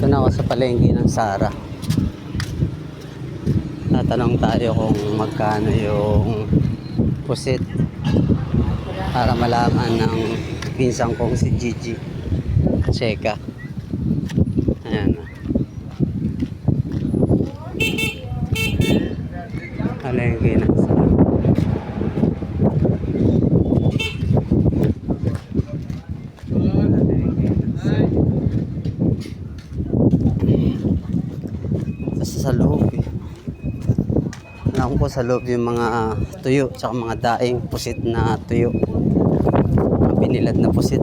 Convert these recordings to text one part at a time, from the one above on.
Dito na ako sa palengke ng Sara. Tatanong tayo kung magkano yung pusit para malaman ng pinsang kong si Gigi Cheka. Ayan na. Palengke ng Sara. Kasi sa loob eh. Alam ko sa loob yung mga tuyo tsaka mga daing pusit na tuyo, mga binilad na pusit.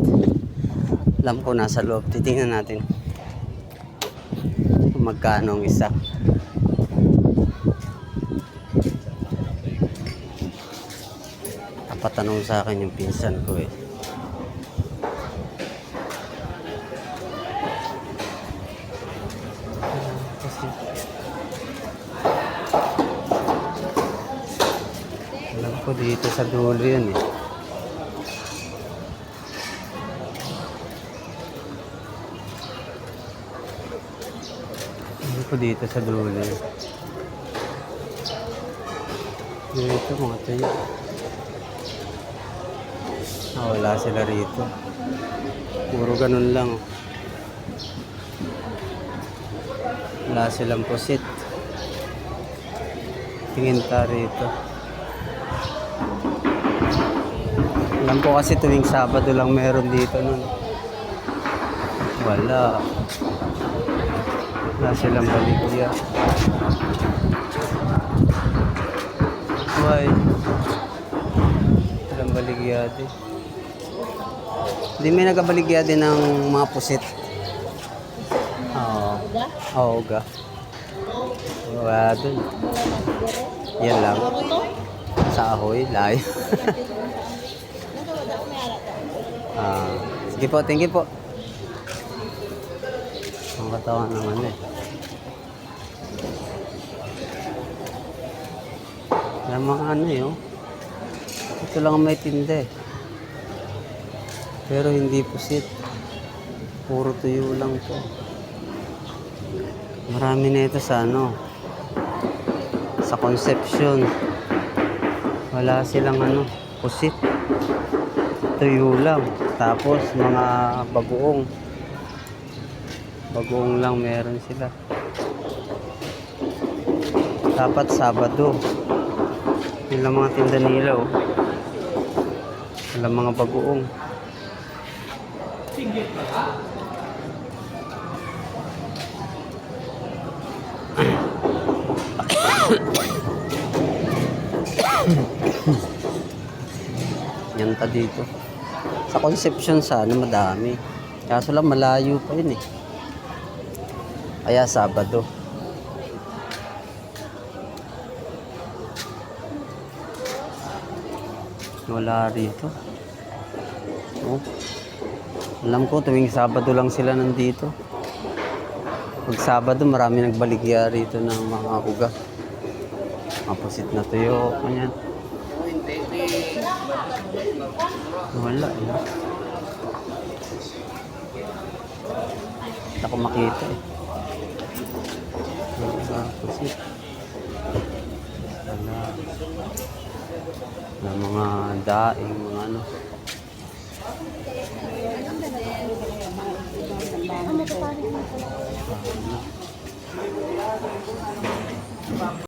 Alam ko nasa loob. Titingnan natin kung magkano ang isa. Napatanong sa akin yung pinsan ko eh. Alam ko dito sa dulo yun eh. Alam ko dito sa dulo yun. Dito mga tuyo. Wala sila rito. Puro ganun lang. Wala silang pusit. Tingin ta rito. Alam ko kasi tuwing Sabado lang meron dito nun. Wala. Wala silang baligya. Why? Walang baligya din. Hindi may nagabaligya din ng mga pusit. Oo. Oo, uga. Wala dun. Yan lang. Sa ahoy, layo. Sige po, thank you po. Ang katawan naman eh. Yung mga ano yun. Ito lang ang may tinda eh. Pero hindi pusit. Puro tuyo lang to. Marami na ito sa ano. Sa Concepcion. Wala silang ano, pusit. Tuyo lang. Tapos mga bagoong. Bagoong lang meron sila. Dapat Sabado. Yun lang mga tinda nila oh. Wala mga bagoong. Yan ta dito. Sa Concepcion sana madami. Kaso lang malayo pa yun eh. Kaya Sabado. Wala rito. Oh. Alam ko tuwing Sabado lang sila nandito. Pag Sabado marami nagbaligya rito ng mga uga. Mapusit na tuyo. Kanyan. Wala eh. Hindi ako makita eh. Mapusit. Wala. Wala mga daing, mga ano.